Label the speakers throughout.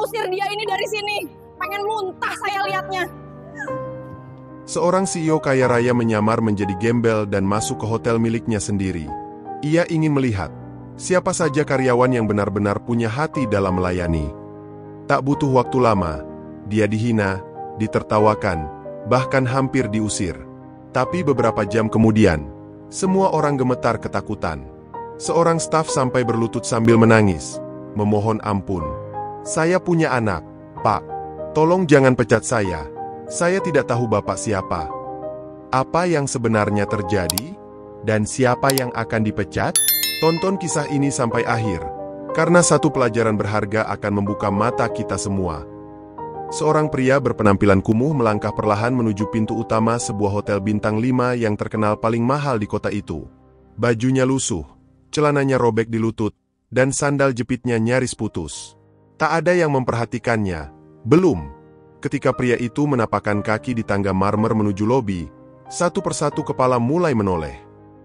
Speaker 1: usir dia ini dari sini. Pengen muntah saya lihatnya.
Speaker 2: Seorang CEO kaya raya menyamar menjadi gembel dan masuk ke hotel miliknya sendiri. Ia ingin melihat siapa saja karyawan yang benar-benar punya hati dalam melayani. Tak butuh waktu lama, dia dihina, ditertawakan, bahkan hampir diusir. Tapi beberapa jam kemudian, semua orang gemetar ketakutan. Seorang staf sampai berlutut sambil menangis, memohon ampun. "Saya punya anak, Pak. Tolong jangan pecat saya. Saya tidak tahu Bapak siapa. Apa yang sebenarnya terjadi? Dan siapa yang akan dipecat?" Tonton kisah ini sampai akhir, karena satu pelajaran berharga akan membuka mata kita semua. Seorang pria berpenampilan kumuh melangkah perlahan menuju pintu utama sebuah hotel bintang 5 yang terkenal paling mahal di kota itu. Bajunya lusuh, celananya robek di lutut, dan sandal jepitnya nyaris putus. Tak ada yang memperhatikannya. Belum. Ketika pria itu menapakkan kaki di tangga marmer menuju lobi, satu persatu kepala mulai menoleh.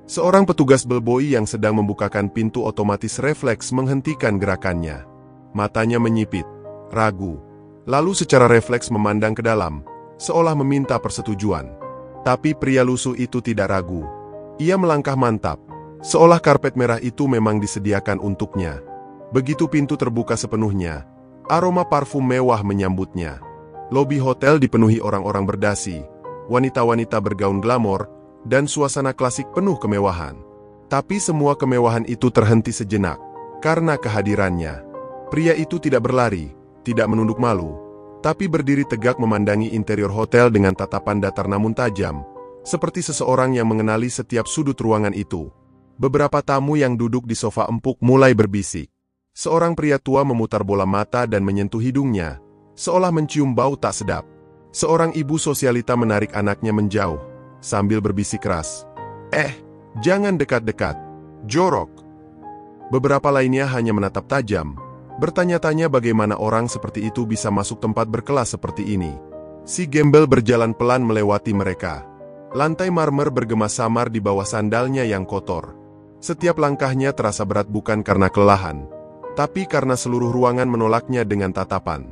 Speaker 2: Seorang petugas bellboy yang sedang membukakan pintu otomatis refleks menghentikan gerakannya. Matanya menyipit, ragu. Lalu secara refleks memandang ke dalam, seolah meminta persetujuan. Tapi pria lusuh itu tidak ragu. Ia melangkah mantap, seolah karpet merah itu memang disediakan untuknya. Begitu pintu terbuka sepenuhnya, aroma parfum mewah menyambutnya. Lobi hotel dipenuhi orang-orang berdasi, wanita-wanita bergaun glamor, dan suasana klasik penuh kemewahan. Tapi semua kemewahan itu terhenti sejenak, karena kehadirannya. Pria itu tidak berlari, tidak menunduk malu, tapi berdiri tegak memandangi interior hotel dengan tatapan datar namun tajam, seperti seseorang yang mengenali setiap sudut ruangan itu. Beberapa tamu yang duduk di sofa empuk mulai berbisik. Seorang pria tua memutar bola mata dan menyentuh hidungnya, seolah mencium bau tak sedap. Seorang ibu sosialita menarik anaknya menjauh, sambil berbisik keras, jangan dekat-dekat, jorok." Beberapa lainnya hanya menatap tajam, bertanya-tanya bagaimana orang seperti itu bisa masuk tempat berkelas seperti ini. Si gembel berjalan pelan melewati mereka. Lantai marmer bergema samar di bawah sandalnya yang kotor. Setiap langkahnya terasa berat bukan karena kelelahan, tapi karena seluruh ruangan menolaknya dengan tatapan.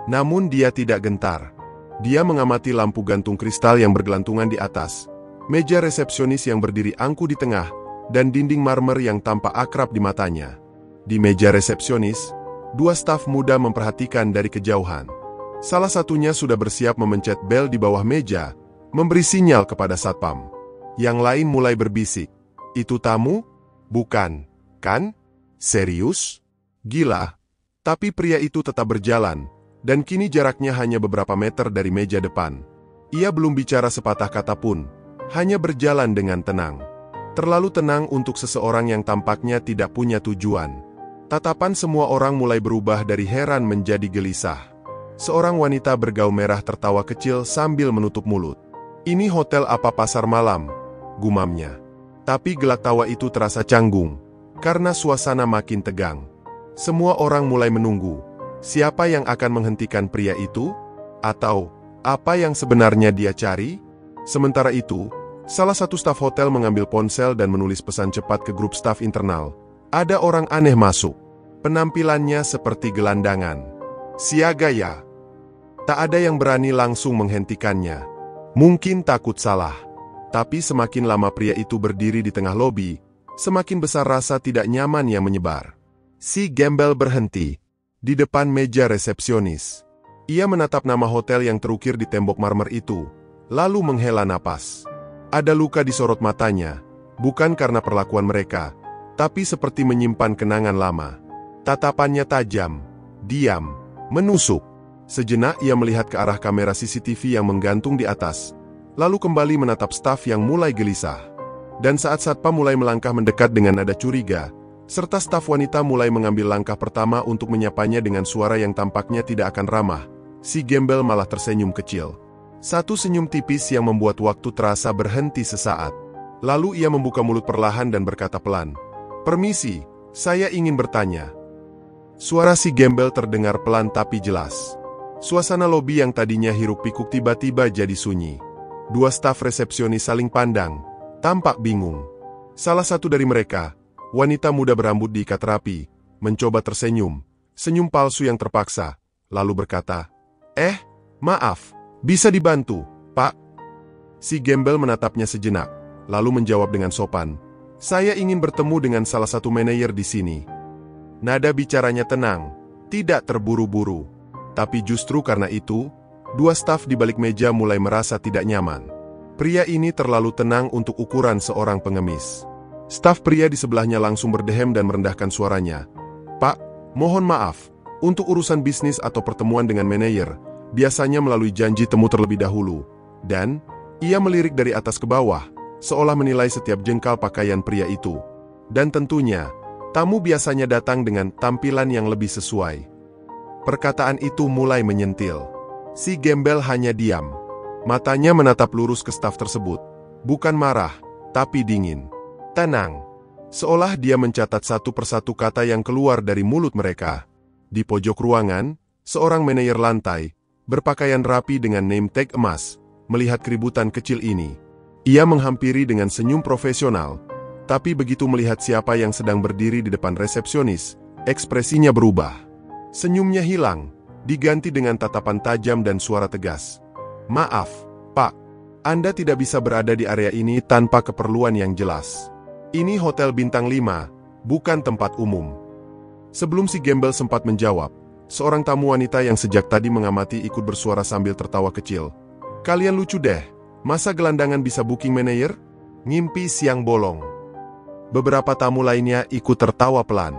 Speaker 2: Namun dia tidak gentar. Dia mengamati lampu gantung kristal yang bergelantungan di atas, meja resepsionis yang berdiri angkuh di tengah, dan dinding marmer yang tampak akrab di matanya. Di meja resepsionis, dua staf muda memperhatikan dari kejauhan. Salah satunya sudah bersiap memencet bel di bawah meja, memberi sinyal kepada satpam. Yang lain mulai berbisik, "Itu tamu? Bukan, kan? Serius? Gila." Tapi pria itu tetap berjalan, dan kini jaraknya hanya beberapa meter dari meja depan. Ia belum bicara sepatah kata pun, hanya berjalan dengan tenang. Terlalu tenang untuk seseorang yang tampaknya tidak punya tujuan. Tatapan semua orang mulai berubah dari heran menjadi gelisah. Seorang wanita bergaun merah tertawa kecil sambil menutup mulut. "Ini hotel apa pasar malam?" gumamnya. Tapi gelak tawa itu terasa canggung, karena suasana makin tegang. Semua orang mulai menunggu. Siapa yang akan menghentikan pria itu? Atau, apa yang sebenarnya dia cari? Sementara itu, salah satu staf hotel mengambil ponsel dan menulis pesan cepat ke grup staf internal. Ada orang aneh masuk. Penampilannya seperti gelandangan. Siaga ya. Tak ada yang berani langsung menghentikannya. Mungkin takut salah. Tapi semakin lama pria itu berdiri di tengah lobi, semakin besar rasa tidak nyaman yang menyebar. Si gembel berhenti di depan meja resepsionis. Ia menatap nama hotel yang terukir di tembok marmer itu, lalu menghela napas. Ada luka di sorot matanya, bukan karena perlakuan mereka, tapi seperti menyimpan kenangan lama. Tatapannya tajam, diam, menusuk. Sejenak ia melihat ke arah kamera CCTV yang menggantung di atas, lalu kembali menatap staf yang mulai gelisah. Dan saat satpam mulai melangkah mendekat dengan nada curiga, serta staf wanita mulai mengambil langkah pertama untuk menyapanya dengan suara yang tampaknya tidak akan ramah, si gembel malah tersenyum kecil. Satu senyum tipis yang membuat waktu terasa berhenti sesaat. Lalu ia membuka mulut perlahan dan berkata pelan, "Permisi, saya ingin bertanya." Suara si gembel terdengar pelan tapi jelas. Suasana lobi yang tadinya hiruk-pikuk tiba-tiba jadi sunyi. Dua staf resepsionis saling pandang, tampak bingung. Salah satu dari mereka, wanita muda berambut diikat rapi, mencoba tersenyum, senyum palsu yang terpaksa, lalu berkata, maaf, bisa dibantu, Pak?" Si gembel menatapnya sejenak, lalu menjawab dengan sopan, "Saya ingin bertemu dengan salah satu manajer di sini." Nada bicaranya tenang, tidak terburu-buru. Tapi justru karena itu, dua staf di balik meja mulai merasa tidak nyaman. Pria ini terlalu tenang untuk ukuran seorang pengemis. Staf pria di sebelahnya langsung berdehem dan merendahkan suaranya. "Pak, mohon maaf, untuk urusan bisnis atau pertemuan dengan manajer, biasanya melalui janji temu terlebih dahulu." Dan ia melirik dari atas ke bawah, seolah menilai setiap jengkal pakaian pria itu. Dan tentunya, tamu biasanya datang dengan tampilan yang lebih sesuai. Perkataan itu mulai menyentil. Si gembel hanya diam. Matanya menatap lurus ke staf tersebut. Bukan marah, tapi dingin. Tenang. Seolah dia mencatat satu persatu kata yang keluar dari mulut mereka. Di pojok ruangan, seorang manajer lantai, berpakaian rapi dengan name tag emas, melihat keributan kecil ini. Ia menghampiri dengan senyum profesional, tapi begitu melihat siapa yang sedang berdiri di depan resepsionis, ekspresinya berubah. Senyumnya hilang, diganti dengan tatapan tajam dan suara tegas. "Maaf, Pak, Anda tidak bisa berada di area ini tanpa keperluan yang jelas. Ini hotel bintang 5, bukan tempat umum." Sebelum si gembel sempat menjawab, seorang tamu wanita yang sejak tadi mengamati ikut bersuara sambil tertawa kecil. "Kalian lucu deh, masa gelandangan bisa booking manajer? Ngimpi siang bolong." Beberapa tamu lainnya ikut tertawa pelan.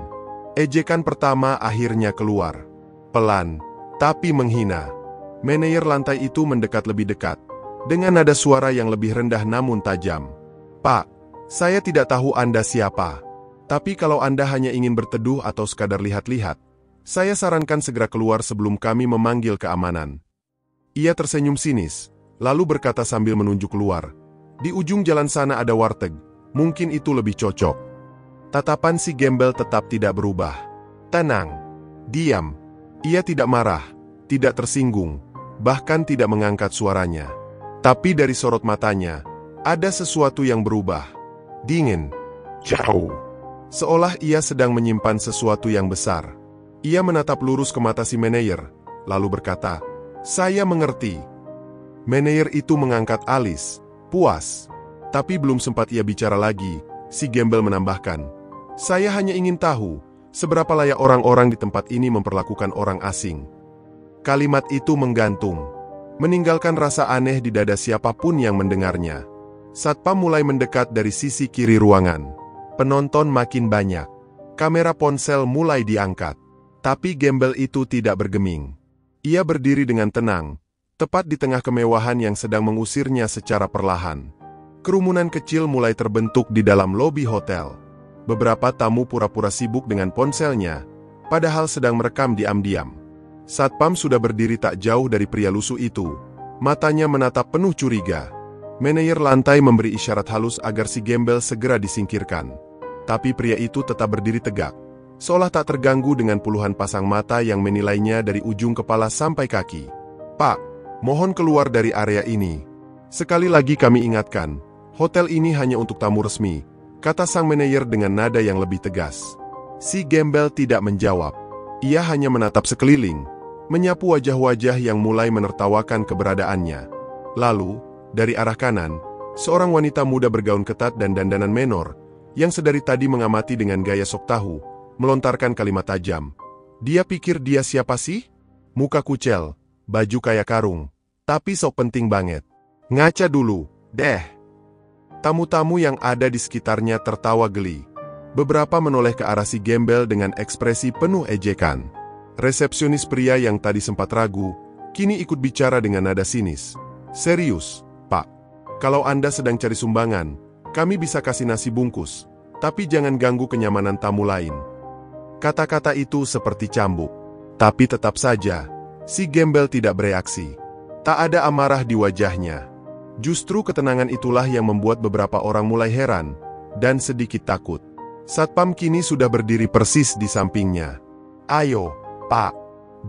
Speaker 2: Ejekan pertama akhirnya keluar. Pelan, tapi menghina. Manajer lantai itu mendekat lebih dekat, dengan nada suara yang lebih rendah namun tajam. "Pak, saya tidak tahu Anda siapa. Tapi kalau Anda hanya ingin berteduh atau sekadar lihat-lihat, saya sarankan segera keluar sebelum kami memanggil keamanan." Ia tersenyum sinis, lalu berkata sambil menunjuk keluar, "Di ujung jalan sana ada warteg, mungkin itu lebih cocok." Tatapan si gembel tetap tidak berubah. Tenang, diam. Ia tidak marah, tidak tersinggung, bahkan tidak mengangkat suaranya. Tapi dari sorot matanya, ada sesuatu yang berubah. Dingin, jauh. Seolah ia sedang menyimpan sesuatu yang besar. Ia menatap lurus ke mata si manajer, lalu berkata, "Saya mengerti." Manajer itu mengangkat alis, puas. Tapi belum sempat ia bicara lagi, si gembel menambahkan, "Saya hanya ingin tahu, seberapa layak orang-orang di tempat ini memperlakukan orang asing." Kalimat itu menggantung, meninggalkan rasa aneh di dada siapapun yang mendengarnya. Satpam mulai mendekat dari sisi kiri ruangan. Penonton makin banyak. Kamera ponsel mulai diangkat. Tapi gembel itu tidak bergeming. Ia berdiri dengan tenang, tepat di tengah kemewahan yang sedang mengusirnya secara perlahan. Kerumunan kecil mulai terbentuk di dalam lobi hotel. Beberapa tamu pura-pura sibuk dengan ponselnya, padahal sedang merekam diam-diam. Satpam sudah berdiri tak jauh dari pria lusuh itu. Matanya menatap penuh curiga. Manajer lantai memberi isyarat halus agar si gembel segera disingkirkan. Tapi pria itu tetap berdiri tegak, seolah tak terganggu dengan puluhan pasang mata yang menilainya dari ujung kepala sampai kaki. "Pak, mohon keluar dari area ini. Sekali lagi kami ingatkan, hotel ini hanya untuk tamu resmi," kata sang manajer dengan nada yang lebih tegas. Si gembel tidak menjawab. Ia hanya menatap sekeliling, menyapu wajah-wajah yang mulai menertawakan keberadaannya. Lalu, dari arah kanan, seorang wanita muda bergaun ketat dan dandanan menor, yang sedari tadi mengamati dengan gaya sok tahu, melontarkan kalimat tajam. "Dia pikir dia siapa sih? Muka kucel, baju kayak karung, tapi sok penting banget. Ngaca dulu, deh." Tamu-tamu yang ada di sekitarnya tertawa geli. Beberapa menoleh ke arah si gembel dengan ekspresi penuh ejekan. Resepsionis pria yang tadi sempat ragu, kini ikut bicara dengan nada sinis. "Serius, Pak. Kalau Anda sedang cari sumbangan, kami bisa kasih nasi bungkus, tapi jangan ganggu kenyamanan tamu lain." Kata-kata itu seperti cambuk. Tapi tetap saja, si gembel tidak bereaksi. Tak ada amarah di wajahnya. Justru ketenangan itulah yang membuat beberapa orang mulai heran, dan sedikit takut. Satpam kini sudah berdiri persis di sampingnya. "Ayo, Pak,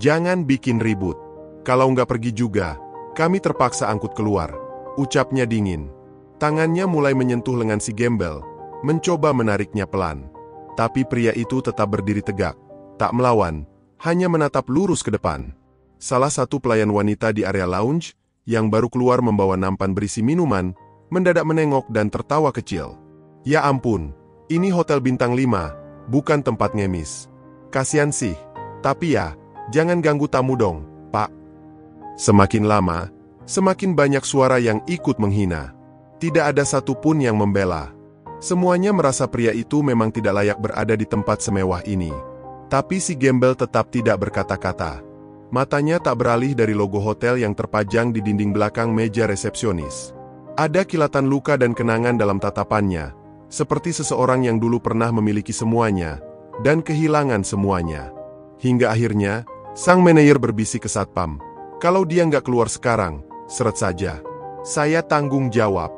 Speaker 2: jangan bikin ribut. Kalau nggak pergi juga, kami terpaksa angkut keluar," ucapnya dingin. Tangannya mulai menyentuh lengan si gembel, mencoba menariknya pelan. Tapi pria itu tetap berdiri tegak, tak melawan, hanya menatap lurus ke depan. Salah satu pelayan wanita di area lounge, yang baru keluar membawa nampan berisi minuman, mendadak menengok dan tertawa kecil. Ya ampun, ini hotel bintang 5, bukan tempat ngemis. Kasian sih, tapi ya, jangan ganggu tamu dong, Pak. Semakin lama, semakin banyak suara yang ikut menghina. Tidak ada satupun yang membela. Semuanya merasa pria itu memang tidak layak berada di tempat semewah ini. Tapi si gembel tetap tidak berkata-kata. Matanya tak beralih dari logo hotel yang terpajang di dinding belakang meja resepsionis. Ada kilatan luka dan kenangan dalam tatapannya, seperti seseorang yang dulu pernah memiliki semuanya, dan kehilangan semuanya. Hingga akhirnya, sang manajer berbisik ke satpam, "Kalau dia nggak keluar sekarang, seret saja. Saya tanggung jawab."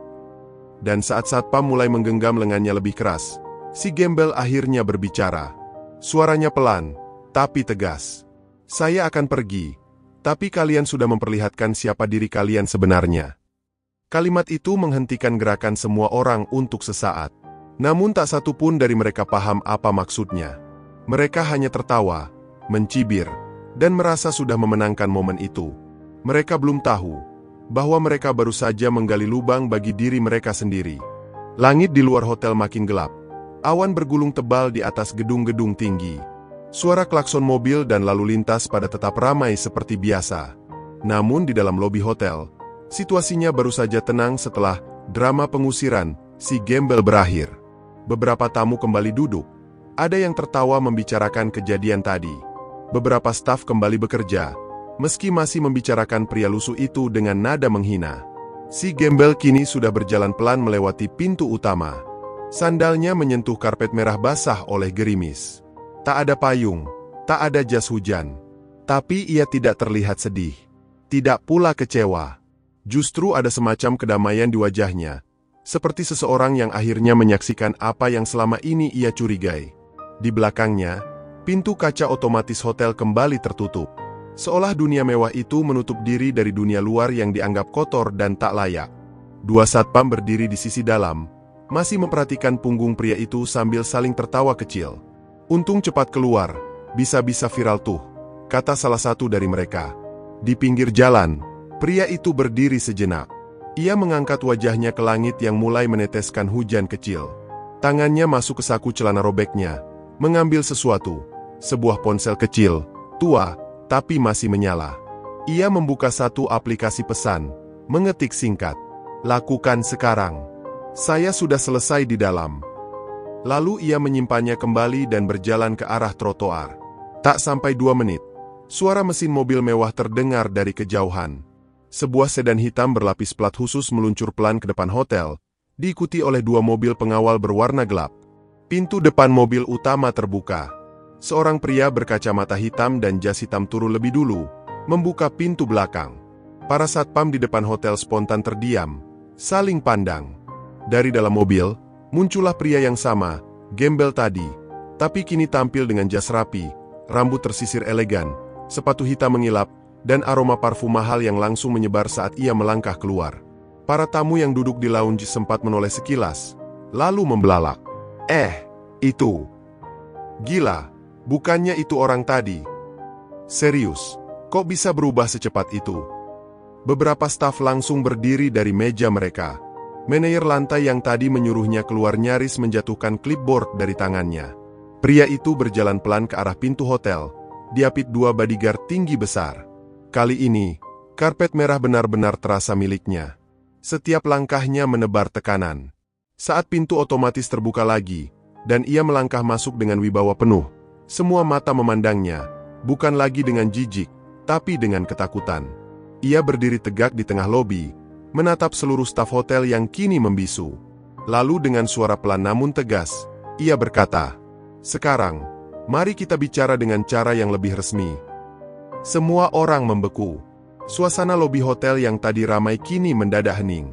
Speaker 2: Dan saat satpam mulai menggenggam lengannya lebih keras, si gembel akhirnya berbicara. Suaranya pelan, tapi tegas. "Saya akan pergi, tapi kalian sudah memperlihatkan siapa diri kalian sebenarnya." Kalimat itu menghentikan gerakan semua orang untuk sesaat. Namun tak satu pun dari mereka paham apa maksudnya. Mereka hanya tertawa, mencibir, dan merasa sudah memenangkan momen itu. Mereka belum tahu bahwa mereka baru saja menggali lubang bagi diri mereka sendiri. Langit di luar hotel makin gelap. Awan bergulung tebal di atas gedung-gedung tinggi. Suara klakson mobil dan lalu lintas pada tetap ramai seperti biasa. Namun di dalam lobi hotel, situasinya baru saja tenang setelah drama pengusiran si gembel berakhir. Beberapa tamu kembali duduk. Ada yang tertawa membicarakan kejadian tadi. Beberapa staf kembali bekerja, meski masih membicarakan pria lusuh itu dengan nada menghina. Si gembel kini sudah berjalan pelan melewati pintu utama. Sandalnya menyentuh karpet merah basah oleh gerimis. Tak ada payung, tak ada jas hujan. Tapi ia tidak terlihat sedih. Tidak pula kecewa. Justru ada semacam kedamaian di wajahnya. Seperti seseorang yang akhirnya menyaksikan apa yang selama ini ia curigai. Di belakangnya, pintu kaca otomatis hotel kembali tertutup. Seolah dunia mewah itu menutup diri dari dunia luar yang dianggap kotor dan tak layak. Dua satpam berdiri di sisi dalam, masih memperhatikan punggung pria itu sambil saling tertawa kecil. "Untung cepat keluar, bisa-bisa viral tuh," kata salah satu dari mereka. Di pinggir jalan, pria itu berdiri sejenak. Ia mengangkat wajahnya ke langit yang mulai meneteskan hujan kecil. Tangannya masuk ke saku celana robeknya, mengambil sesuatu, sebuah ponsel kecil, tua, tapi masih menyala. Ia membuka satu aplikasi pesan, mengetik singkat, "Lakukan sekarang. Saya sudah selesai di dalam." Lalu ia menyimpannya kembali dan berjalan ke arah trotoar. Tak sampai 2 menit, suara mesin mobil mewah terdengar dari kejauhan. Sebuah sedan hitam berlapis plat khusus meluncur pelan ke depan hotel, diikuti oleh 2 mobil pengawal berwarna gelap. Pintu depan mobil utama terbuka. Seorang pria berkacamata hitam dan jas hitam turun lebih dulu, membuka pintu belakang. Para satpam di depan hotel spontan terdiam, saling pandang. Dari dalam mobil, muncullah pria yang sama, gembel tadi, tapi kini tampil dengan jas rapi, rambut tersisir elegan, sepatu hitam mengilap, dan aroma parfum mahal yang langsung menyebar saat ia melangkah keluar. Para tamu yang duduk di lounge sempat menoleh sekilas, lalu membelalak. Itu. Gila, bukannya itu orang tadi. Serius, kok bisa berubah secepat itu? Beberapa staf langsung berdiri dari meja mereka. Manajer lantai yang tadi menyuruhnya keluar nyaris menjatuhkan clipboard dari tangannya. Pria itu berjalan pelan ke arah pintu hotel, diapit 2 bodyguard tinggi besar. Kali ini, karpet merah benar-benar terasa miliknya. Setiap langkahnya menebar tekanan. Saat pintu otomatis terbuka lagi, dan ia melangkah masuk dengan wibawa penuh, semua mata memandangnya, bukan lagi dengan jijik, tapi dengan ketakutan. Ia berdiri tegak di tengah lobi, menatap seluruh staf hotel yang kini membisu. Lalu dengan suara pelan namun tegas, ia berkata, "Sekarang, mari kita bicara dengan cara yang lebih resmi." Semua orang membeku. Suasana lobi hotel yang tadi ramai kini mendadak hening.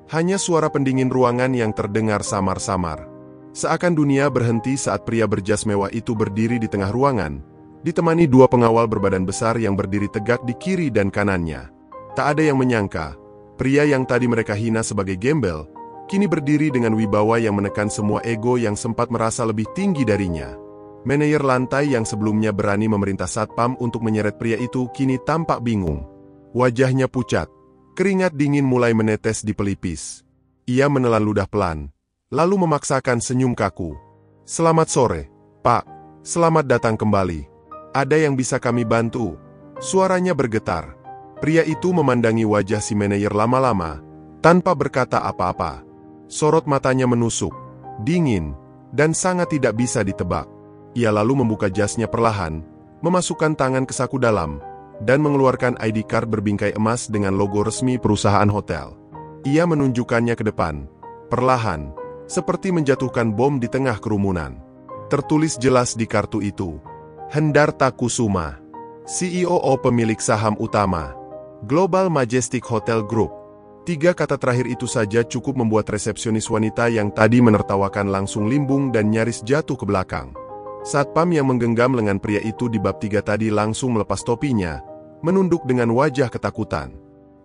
Speaker 2: Hanya suara pendingin ruangan yang terdengar samar-samar. Seakan dunia berhenti saat pria berjas mewah itu berdiri di tengah ruangan, ditemani 2 pengawal berbadan besar yang berdiri tegak di kiri dan kanannya. Tak ada yang menyangka, pria yang tadi mereka hina sebagai gembel, kini berdiri dengan wibawa yang menekan semua ego yang sempat merasa lebih tinggi darinya. Manajer lantai yang sebelumnya berani memerintah satpam untuk menyeret pria itu kini tampak bingung. Wajahnya pucat, keringat dingin mulai menetes di pelipis. Ia menelan ludah pelan, lalu memaksakan senyum kaku. "Selamat sore, Pak. Selamat datang kembali. Ada yang bisa kami bantu?" Suaranya bergetar. Pria itu memandangi wajah si manajer lama-lama, tanpa berkata apa-apa. Sorot matanya menusuk, dingin, dan sangat tidak bisa ditebak. Ia lalu membuka jasnya perlahan, memasukkan tangan ke saku dalam, dan mengeluarkan ID card berbingkai emas dengan logo resmi perusahaan hotel. Ia menunjukkannya ke depan, perlahan, seperti menjatuhkan bom di tengah kerumunan. Tertulis jelas di kartu itu, Hendarta Kusuma, CEO pemilik saham utama, Global Majestic Hotel Group. 3 kata terakhir itu saja cukup membuat resepsionis wanita yang tadi menertawakan langsung limbung dan nyaris jatuh ke belakang. Satpam yang menggenggam lengan pria itu di bab 3 tadi langsung melepas topinya, menunduk dengan wajah ketakutan.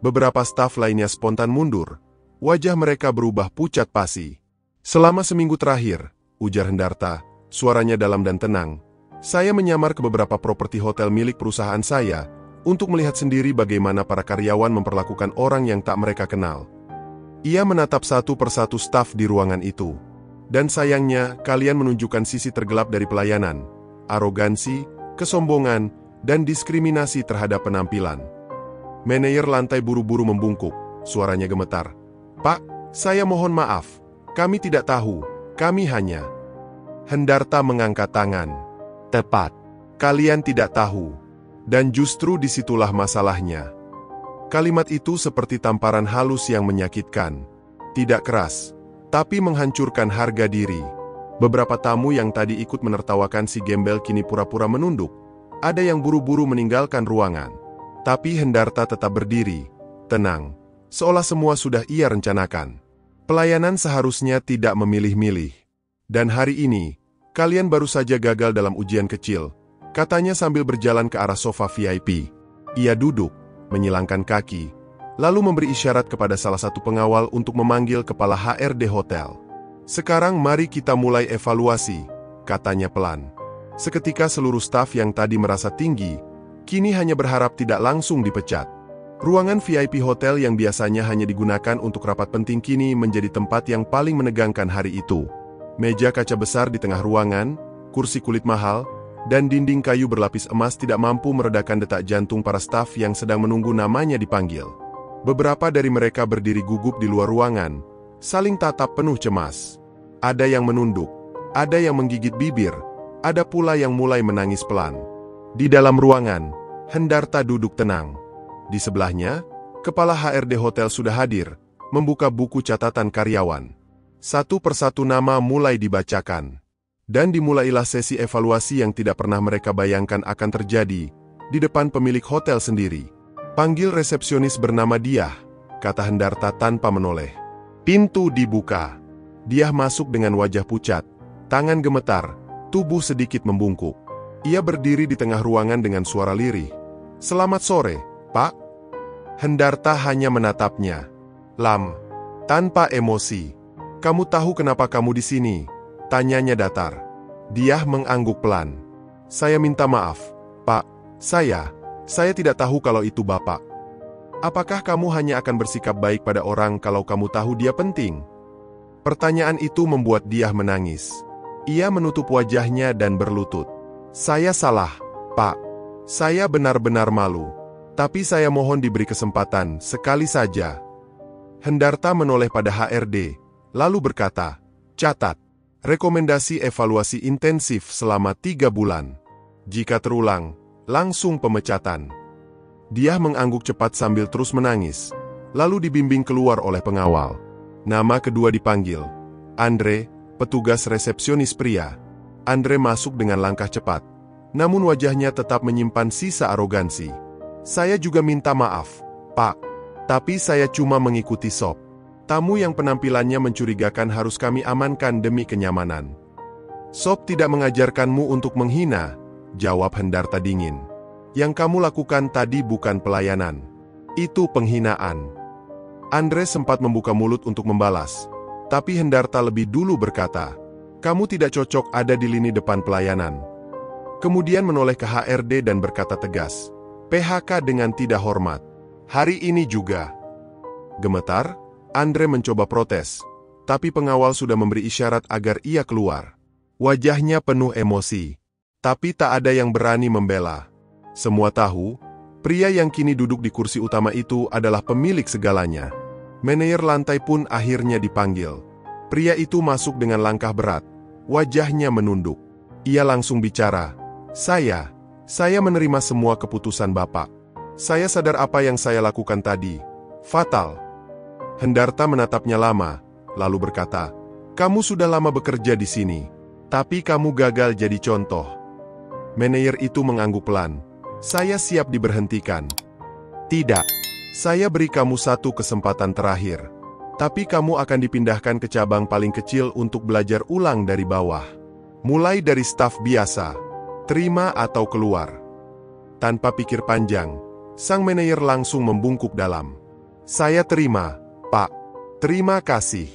Speaker 2: Beberapa staf lainnya spontan mundur, wajah mereka berubah pucat pasi. "Selama seminggu terakhir," ujar Hendarta, suaranya dalam dan tenang, "saya menyamar ke beberapa properti hotel milik perusahaan saya untuk melihat sendiri bagaimana para karyawan memperlakukan orang yang tak mereka kenal." Ia menatap satu persatu staf di ruangan itu. "Dan sayangnya, kalian menunjukkan sisi tergelap dari pelayanan, arogansi, kesombongan, dan diskriminasi terhadap penampilan." Manajer lantai buru-buru membungkuk, suaranya gemetar. "Pak, saya mohon maaf. Kami tidak tahu. Kami hanya..." Hendarta mengangkat tangan. "Tepat. Kalian tidak tahu. Dan justru disitulah masalahnya." Kalimat itu seperti tamparan halus yang menyakitkan. Tidak keras, tapi menghancurkan harga diri. Beberapa tamu yang tadi ikut menertawakan si gembel kini pura-pura menunduk. Ada yang buru-buru meninggalkan ruangan. Tapi Hendarta tetap berdiri, tenang, seolah semua sudah ia rencanakan. Pelayanan seharusnya tidak memilih-milih. "Dan hari ini, kalian baru saja gagal dalam ujian kecil," katanya sambil berjalan ke arah sofa VIP. Ia duduk, menyilangkan kaki, lalu memberi isyarat kepada salah satu pengawal untuk memanggil kepala HRD hotel. "Sekarang mari kita mulai evaluasi," katanya pelan. Seketika seluruh staf yang tadi merasa tinggi, kini hanya berharap tidak langsung dipecat. Ruangan VIP hotel yang biasanya hanya digunakan untuk rapat penting kini menjadi tempat yang paling menegangkan hari itu. Meja kaca besar di tengah ruangan, kursi kulit mahal, dan dinding kayu berlapis emas tidak mampu meredakan detak jantung para staf yang sedang menunggu namanya dipanggil. Beberapa dari mereka berdiri gugup di luar ruangan, saling tatap penuh cemas. Ada yang menunduk, ada yang menggigit bibir, ada pula yang mulai menangis pelan. Di dalam ruangan, Hendarta duduk tenang. Di sebelahnya, kepala HRD hotel sudah hadir, membuka buku catatan karyawan. Satu persatu nama mulai dibacakan. Dan dimulailah sesi evaluasi yang tidak pernah mereka bayangkan akan terjadi, di depan pemilik hotel sendiri. "Panggil resepsionis bernama Diah," kata Hendarta tanpa menoleh. Pintu dibuka. Diah masuk dengan wajah pucat, tangan gemetar, tubuh sedikit membungkuk. Ia berdiri di tengah ruangan dengan suara lirih. "Selamat sore, Pak." Hendarta hanya menatapnya. "Lam," tanpa emosi. "Kamu tahu kenapa kamu di sini?" tanyanya datar. Diah mengangguk pelan. "Saya minta maaf, Pak. Saya tidak tahu kalau itu Bapak." "Apakah kamu hanya akan bersikap baik pada orang kalau kamu tahu dia penting?" Pertanyaan itu membuat Diah menangis. Ia menutup wajahnya dan berlutut. "Saya salah, Pak. Saya benar-benar malu. Tapi saya mohon diberi kesempatan sekali saja." Hendarta menoleh pada HRD, lalu berkata, "Catat. Rekomendasi evaluasi intensif selama 3 bulan. Jika terulang, langsung pemecatan." Diah mengangguk cepat sambil terus menangis, lalu dibimbing keluar oleh pengawal. Nama kedua dipanggil. Andre, petugas resepsionis pria. Andre masuk dengan langkah cepat, namun wajahnya tetap menyimpan sisa arogansi. "Saya juga minta maaf, Pak. Tapi saya cuma mengikuti sop. Tamu yang penampilannya mencurigakan harus kami amankan demi kenyamanan." "Sop tidak mengajarkanmu untuk menghina," jawab Hendarta dingin. "Yang kamu lakukan tadi bukan pelayanan. Itu penghinaan." Andre sempat membuka mulut untuk membalas, tapi Hendarta lebih dulu berkata, "Kamu tidak cocok ada di lini depan pelayanan. Kemudian menoleh ke HRD dan berkata tegas, "PHK dengan tidak hormat. Hari ini juga." Gemetar, Andre mencoba protes, tapi pengawal sudah memberi isyarat agar ia keluar. Wajahnya penuh emosi, tapi tak ada yang berani membela. Semua tahu, pria yang kini duduk di kursi utama itu adalah pemilik segalanya. Manajer lantai pun akhirnya dipanggil. Pria itu masuk dengan langkah berat, wajahnya menunduk. Ia langsung bicara, Saya menerima semua keputusan Bapak. Saya sadar apa yang saya lakukan tadi. Fatal." Hendarta menatapnya lama, lalu berkata, "Kamu sudah lama bekerja di sini, tapi kamu gagal jadi contoh." Manajer itu mengangguk pelan. "Saya siap diberhentikan." "Tidak, saya beri kamu satu kesempatan terakhir. Tapi kamu akan dipindahkan ke cabang paling kecil untuk belajar ulang dari bawah. Mulai dari staf biasa. Terima atau keluar." Tanpa pikir panjang, sang manajer langsung membungkuk dalam. "Saya terima, Pak. Terima kasih."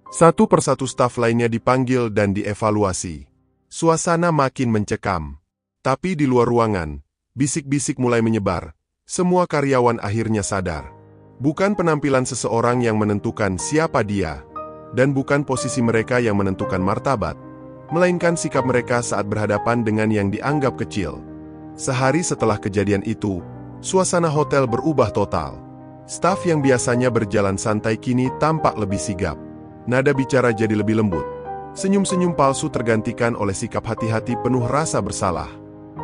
Speaker 2: Satu persatu staf lainnya dipanggil dan dievaluasi. Suasana makin mencekam. Tapi di luar ruangan, bisik-bisik mulai menyebar. Semua karyawan akhirnya sadar. Bukan penampilan seseorang yang menentukan siapa dia, dan bukan posisi mereka yang menentukan martabat, melainkan sikap mereka saat berhadapan dengan yang dianggap kecil. Sehari setelah kejadian itu, suasana hotel berubah total. Staf yang biasanya berjalan santai kini tampak lebih sigap. Nada bicara jadi lebih lembut. Senyum-senyum palsu tergantikan oleh sikap hati-hati penuh rasa bersalah.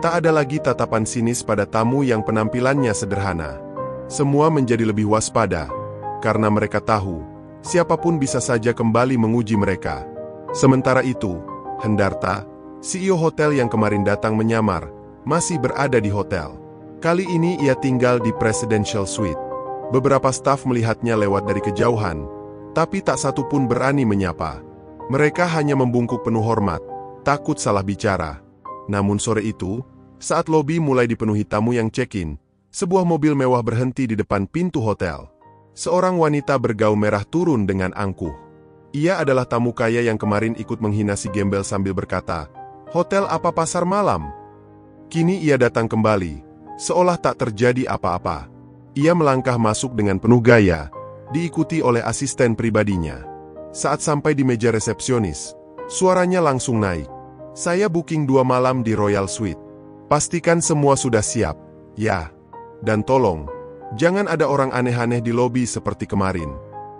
Speaker 2: Tak ada lagi tatapan sinis pada tamu yang penampilannya sederhana. Semua menjadi lebih waspada, karena mereka tahu, siapapun bisa saja kembali menguji mereka. Sementara itu, Hendarta, CEO hotel yang kemarin datang menyamar, masih berada di hotel. Kali ini ia tinggal di Presidential Suite. Beberapa staf melihatnya lewat dari kejauhan, tapi tak satu pun berani menyapa. Mereka hanya membungkuk penuh hormat, takut salah bicara. Namun sore itu, saat lobi mulai dipenuhi tamu yang check-in, sebuah mobil mewah berhenti di depan pintu hotel. Seorang wanita bergaun merah turun dengan angkuh. Ia adalah tamu kaya yang kemarin ikut menghina si gembel sambil berkata, "Hotel apa pasar malam?" Kini ia datang kembali, seolah tak terjadi apa-apa. Ia melangkah masuk dengan penuh gaya, diikuti oleh asisten pribadinya. Saat sampai di meja resepsionis, suaranya langsung naik. "Saya booking 2 malam di Royal Suite. Pastikan semua sudah siap, ya. Dan tolong, jangan ada orang aneh-aneh di lobi seperti kemarin.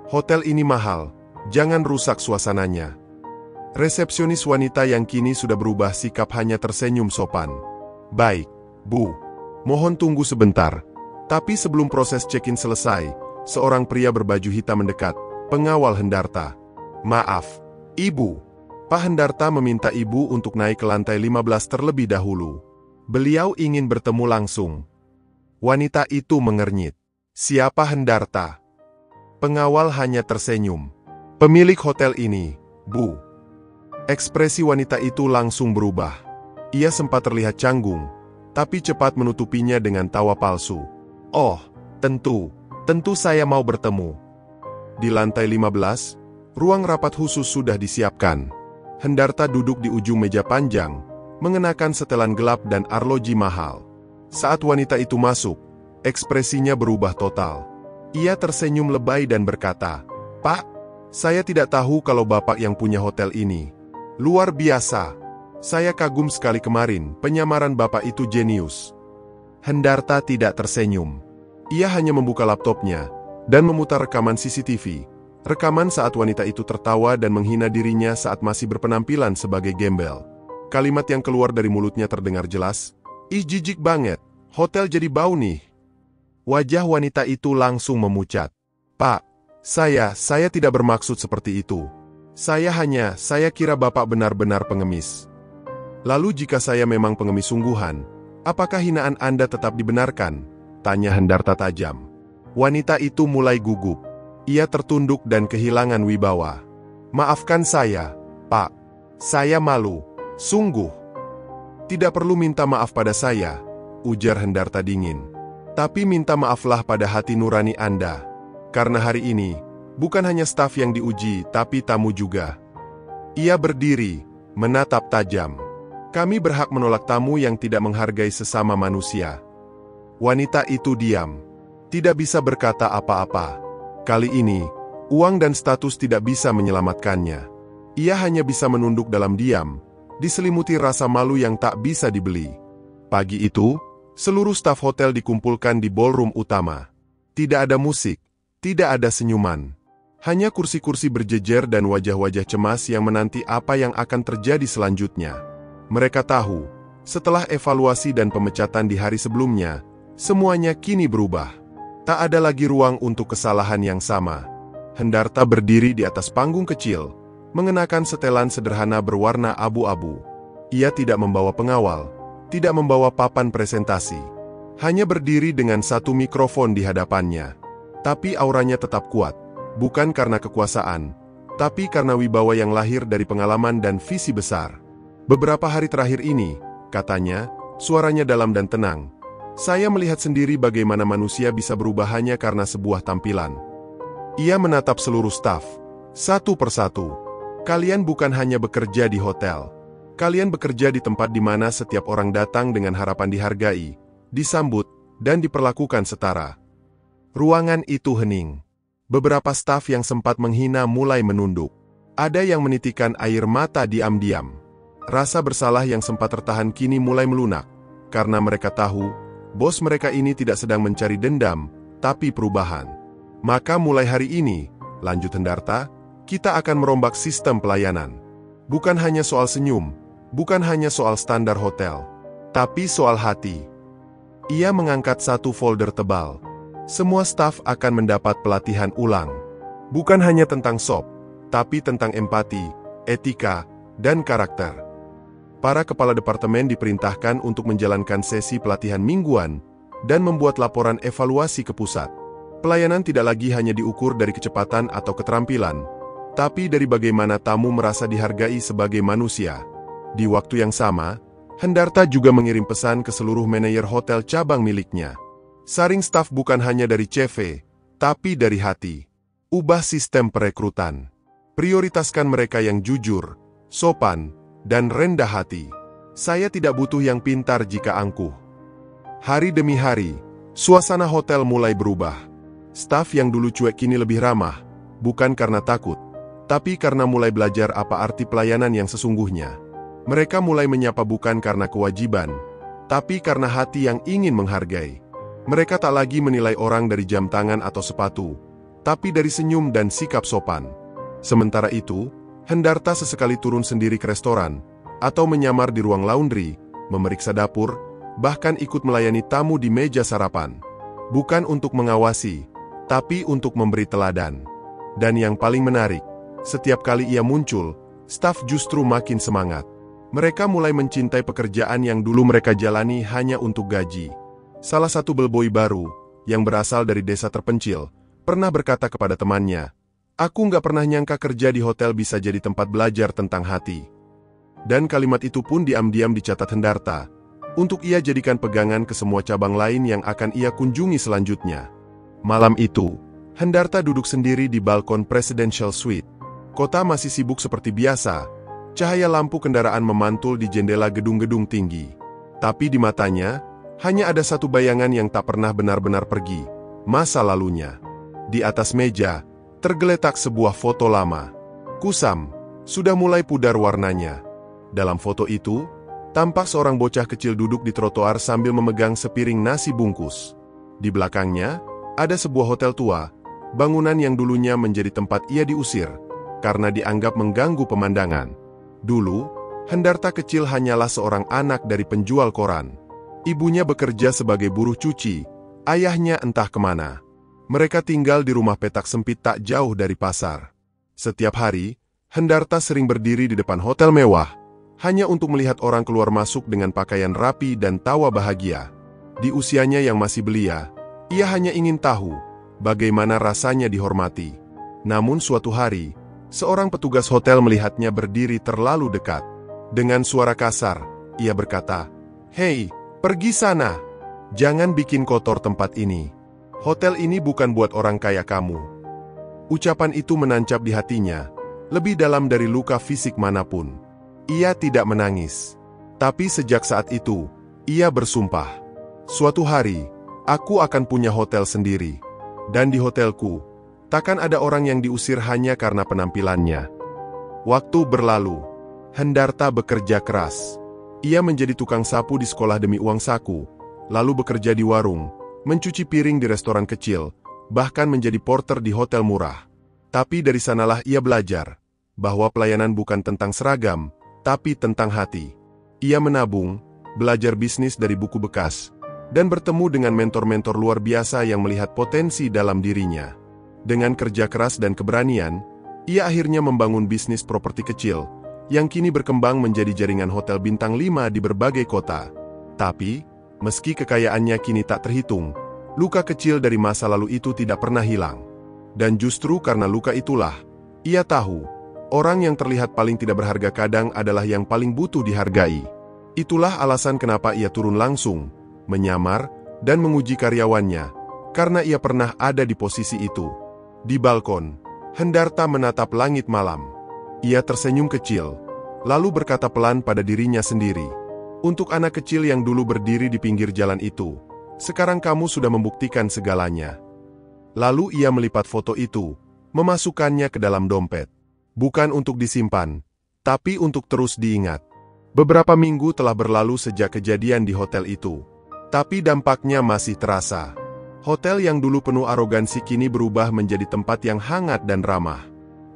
Speaker 2: Hotel ini mahal, jangan rusak suasananya." Resepsionis wanita yang kini sudah berubah sikap hanya tersenyum sopan. "Baik, Bu. Mohon tunggu sebentar." Tapi sebelum proses check-in selesai, seorang pria berbaju hitam mendekat, pengawal Hendarta. "Maaf, Ibu. Pak Hendarta meminta Ibu untuk naik ke lantai 15 terlebih dahulu. Beliau ingin bertemu langsung." Wanita itu mengernyit. "Siapa Hendarta?" Pengawal hanya tersenyum. "Pemilik hotel ini, Bu." Ekspresi wanita itu langsung berubah. Ia sempat terlihat canggung, tapi cepat menutupinya dengan tawa palsu. "Oh, tentu saya mau bertemu." Di lantai 15, ruang rapat khusus sudah disiapkan. Hendarta duduk di ujung meja panjang, mengenakan setelan gelap dan arloji mahal. Saat wanita itu masuk, ekspresinya berubah total. Ia tersenyum lebay dan berkata, "Pak, saya tidak tahu kalau Bapak yang punya hotel ini. Luar biasa. Saya kagum sekali kemarin, penyamaran Bapak itu jenius." Hendarta tidak tersenyum. Ia hanya membuka laptopnya dan memutar rekaman CCTV. Rekaman saat wanita itu tertawa dan menghina dirinya saat masih berpenampilan sebagai gembel. Kalimat yang keluar dari mulutnya terdengar jelas, "Ih, jijik banget, hotel jadi bau nih." Wajah wanita itu langsung memucat. "Pak, saya tidak bermaksud seperti itu. Saya kira Bapak benar-benar pengemis." "Lalu jika saya memang pengemis sungguhan, apakah hinaan Anda tetap dibenarkan?" tanya Hendarta tajam. Wanita itu mulai gugup. Ia tertunduk dan kehilangan wibawa. "Maafkan saya, Pak. Saya malu. Sungguh." "Tidak perlu minta maaf pada saya," ujar Hendarta dingin. "Tapi minta maaflah pada hati nurani Anda. Karena hari ini, bukan hanya staf yang diuji, tapi tamu juga." Ia berdiri, menatap tajam. Kami berhak menolak tamu yang tidak menghargai sesama manusia. Wanita itu diam. Tidak bisa berkata apa-apa. Kali ini, uang dan status tidak bisa menyelamatkannya. Ia hanya bisa menunduk dalam diam, diselimuti rasa malu yang tak bisa dibeli. Pagi itu, seluruh staf hotel dikumpulkan di ballroom utama. Tidak ada musik, tidak ada senyuman. Hanya kursi-kursi berjejer dan wajah-wajah cemas yang menanti apa yang akan terjadi selanjutnya. Mereka tahu, setelah evaluasi dan pemecatan di hari sebelumnya, semuanya kini berubah. Tak ada lagi ruang untuk kesalahan yang sama. Hendarta berdiri di atas panggung kecil, mengenakan setelan sederhana berwarna abu-abu. Ia tidak membawa pengawal, tidak membawa papan presentasi. Hanya berdiri dengan satu mikrofon di hadapannya. Tapi auranya tetap kuat, bukan karena kekuasaan, tapi karena wibawa yang lahir dari pengalaman dan visi besar. Beberapa hari terakhir ini, katanya, suaranya dalam dan tenang. Saya melihat sendiri bagaimana manusia bisa berubah hanya karena sebuah tampilan. Ia menatap seluruh staf, satu persatu. Kalian bukan hanya bekerja di hotel. Kalian bekerja di tempat di mana setiap orang datang dengan harapan dihargai, disambut, dan diperlakukan setara. Ruangan itu hening. Beberapa staf yang sempat menghina mulai menunduk. Ada yang menitikan air mata diam-diam. Rasa bersalah yang sempat tertahan kini mulai melunak, karena mereka tahu, bos mereka ini tidak sedang mencari dendam, tapi perubahan. Maka mulai hari ini, lanjut Hendarta, kita akan merombak sistem pelayanan. Bukan hanya soal senyum, bukan hanya soal standar hotel, tapi soal hati. Ia mengangkat satu folder tebal. Semua staf akan mendapat pelatihan ulang. Bukan hanya tentang sop, tapi tentang empati, etika, dan karakter. Para kepala departemen diperintahkan untuk menjalankan sesi pelatihan mingguan dan membuat laporan evaluasi ke pusat. Pelayanan tidak lagi hanya diukur dari kecepatan atau keterampilan, tapi dari bagaimana tamu merasa dihargai sebagai manusia. Di waktu yang sama, Hendarta juga mengirim pesan ke seluruh manajer hotel cabang miliknya. Saring staf bukan hanya dari CV, tapi dari hati. Ubah sistem perekrutan. Prioritaskan mereka yang jujur, sopan, dan rendah hati. Saya tidak butuh yang pintar jika angkuh. Hari demi hari, suasana hotel mulai berubah. Staf yang dulu cuek kini lebih ramah, bukan karena takut, tapi karena mulai belajar apa arti pelayanan yang sesungguhnya. Mereka mulai menyapa bukan karena kewajiban, tapi karena hati yang ingin menghargai. Mereka tak lagi menilai orang dari jam tangan atau sepatu, tapi dari senyum dan sikap sopan. Sementara itu, Hendarta sesekali turun sendiri ke restoran, atau menyamar di ruang laundry, memeriksa dapur, bahkan ikut melayani tamu di meja sarapan. Bukan untuk mengawasi, tapi untuk memberi teladan. Dan yang paling menarik, setiap kali ia muncul, staf justru makin semangat. Mereka mulai mencintai pekerjaan yang dulu mereka jalani hanya untuk gaji. Salah satu bellboy baru, yang berasal dari desa terpencil, pernah berkata kepada temannya, "Aku nggak pernah nyangka kerja di hotel bisa jadi tempat belajar tentang hati." Dan kalimat itu pun diam-diam dicatat Hendarta, untuk ia jadikan pegangan ke semua cabang lain yang akan ia kunjungi selanjutnya. Malam itu, Hendarta duduk sendiri di balkon Presidential Suite. Kota masih sibuk seperti biasa, cahaya lampu kendaraan memantul di jendela gedung-gedung tinggi. Tapi di matanya, hanya ada satu bayangan yang tak pernah benar-benar pergi, masa lalunya. Di atas meja, tergeletak sebuah foto lama. Kusam, sudah mulai pudar warnanya. Dalam foto itu, tampak seorang bocah kecil duduk di trotoar sambil memegang sepiring nasi bungkus. Di belakangnya, ada sebuah hotel tua, bangunan yang dulunya menjadi tempat ia diusir, karena dianggap mengganggu pemandangan. Dulu, Hendarta kecil hanyalah seorang anak dari penjual koran. Ibunya bekerja sebagai buruh cuci, ayahnya entah kemana. Mereka tinggal di rumah petak sempit tak jauh dari pasar. Setiap hari, Hendarta sering berdiri di depan hotel mewah, hanya untuk melihat orang keluar masuk dengan pakaian rapi dan tawa bahagia. Di usianya yang masih belia, ia hanya ingin tahu bagaimana rasanya dihormati. Namun suatu hari, seorang petugas hotel melihatnya berdiri terlalu dekat. Dengan suara kasar, ia berkata, "Hei, pergi sana. Jangan bikin kotor tempat ini. Hotel ini bukan buat orang kaya kamu." Ucapan itu menancap di hatinya, lebih dalam dari luka fisik manapun. Ia tidak menangis, Tapi sejak saat itu, ia bersumpah, "Suatu hari, aku akan punya hotel sendiri. Dan di hotelku, takkan ada orang yang diusir hanya karena penampilannya." Waktu berlalu. Hendarta bekerja keras. Ia menjadi tukang sapu di sekolah demi uang saku, lalu bekerja di warung, mencuci piring di restoran kecil, bahkan menjadi porter di hotel murah. Tapi dari sanalah ia belajar bahwa pelayanan bukan tentang seragam, tapi tentang hati. Ia menabung, belajar bisnis dari buku bekas, dan bertemu dengan mentor-mentor luar biasa yang melihat potensi dalam dirinya. Dengan kerja keras dan keberanian, ia akhirnya membangun bisnis properti kecil, yang kini berkembang menjadi jaringan hotel bintang 5 di berbagai kota. Tapi, meski kekayaannya kini tak terhitung, luka kecil dari masa lalu itu tidak pernah hilang. Dan justru karena luka itulah, ia tahu, orang yang terlihat paling tidak berharga kadang adalah yang paling butuh dihargai. Itulah alasan kenapa ia turun langsung, menyamar, dan menguji karyawannya, karena ia pernah ada di posisi itu. Di balkon, Hendarta menatap langit malam. Ia tersenyum kecil, lalu berkata pelan pada dirinya sendiri, "Untuk anak kecil yang dulu berdiri di pinggir jalan itu, sekarang kamu sudah membuktikan segalanya." Lalu ia melipat foto itu, memasukkannya ke dalam dompet. Bukan untuk disimpan, tapi untuk terus diingat. Beberapa minggu telah berlalu sejak kejadian di hotel itu. Tapi dampaknya masih terasa. Hotel yang dulu penuh arogansi kini berubah menjadi tempat yang hangat dan ramah.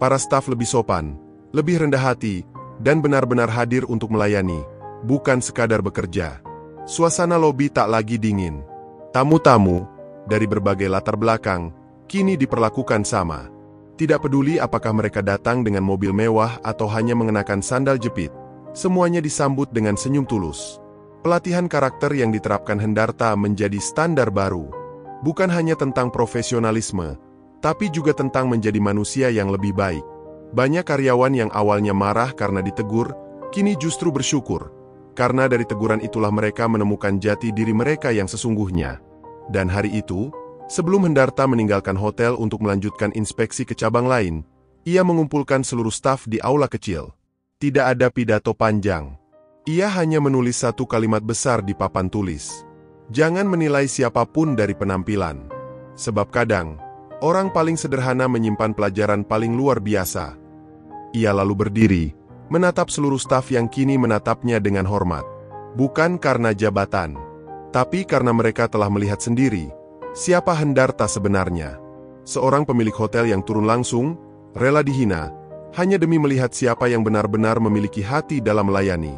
Speaker 2: Para staf lebih sopan, lebih rendah hati, dan benar-benar hadir untuk melayani, bukan sekadar bekerja. Suasana lobi tak lagi dingin. Tamu-tamu, dari berbagai latar belakang, kini diperlakukan sama. Tidak peduli apakah mereka datang dengan mobil mewah atau hanya mengenakan sandal jepit, semuanya disambut dengan senyum tulus. Pelatihan karakter yang diterapkan Hendarta menjadi standar baru. Bukan hanya tentang profesionalisme, tapi juga tentang menjadi manusia yang lebih baik. Banyak karyawan yang awalnya marah karena ditegur, kini justru bersyukur. Karena dari teguran itulah mereka menemukan jati diri mereka yang sesungguhnya. Dan hari itu, sebelum Hendarta meninggalkan hotel untuk melanjutkan inspeksi ke cabang lain, ia mengumpulkan seluruh staf di aula kecil. Tidak ada pidato panjang. Ia hanya menulis satu kalimat besar di papan tulis. Jangan menilai siapapun dari penampilan. Sebab kadang, orang paling sederhana menyimpan pelajaran paling luar biasa. Ia lalu berdiri, menatap seluruh staf yang kini menatapnya dengan hormat. Bukan karena jabatan, tapi karena mereka telah melihat sendiri siapa Hendarta sebenarnya. Seorang pemilik hotel yang turun langsung, rela dihina, hanya demi melihat siapa yang benar-benar memiliki hati dalam melayani.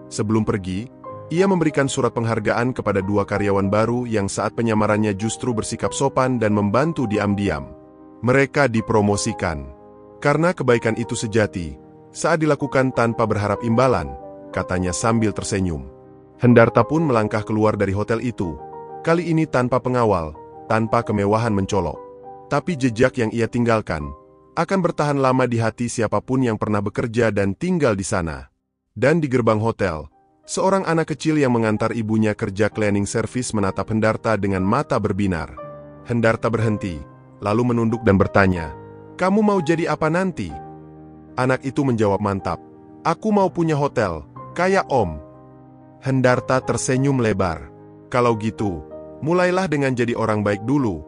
Speaker 2: Sebelum pergi, ia memberikan surat penghargaan kepada 2 karyawan baru yang saat penyamarannya justru bersikap sopan dan membantu diam-diam. Mereka dipromosikan. Karena kebaikan itu sejati, saat dilakukan tanpa berharap imbalan, katanya sambil tersenyum. Hendarta pun melangkah keluar dari hotel itu, kali ini tanpa pengawal, tanpa kemewahan mencolok. Tapi jejak yang ia tinggalkan akan bertahan lama di hati siapapun yang pernah bekerja dan tinggal di sana. Dan di gerbang hotel, seorang anak kecil yang mengantar ibunya kerja cleaning service menatap Hendarta dengan mata berbinar. Hendarta berhenti, lalu menunduk dan bertanya, "Kamu mau jadi apa nanti?" Anak itu menjawab mantap, "Aku mau punya hotel, kayak Om." Hendarta tersenyum lebar. "Kalau gitu, mulailah dengan jadi orang baik dulu."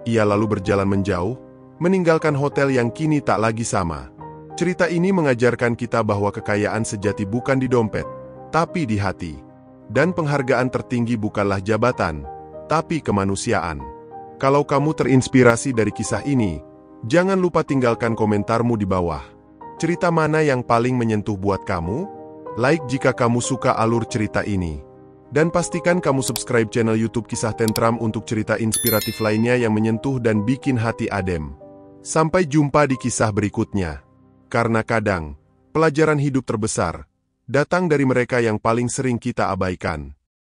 Speaker 2: Ia lalu berjalan menjauh, meninggalkan hotel yang kini tak lagi sama. Cerita ini mengajarkan kita bahwa kekayaan sejati bukan di dompet, tapi di hati. Dan penghargaan tertinggi bukanlah jabatan, tapi kemanusiaan. Kalau kamu terinspirasi dari kisah ini, jangan lupa tinggalkan komentarmu di bawah. Cerita mana yang paling menyentuh buat kamu? Like jika kamu suka alur cerita ini. Dan pastikan kamu subscribe channel YouTube Kisah Tentram untuk cerita inspiratif lainnya yang menyentuh dan bikin hati adem. Sampai jumpa di kisah berikutnya. Karena kadang, pelajaran hidup terbesar datang dari mereka yang paling sering kita abaikan.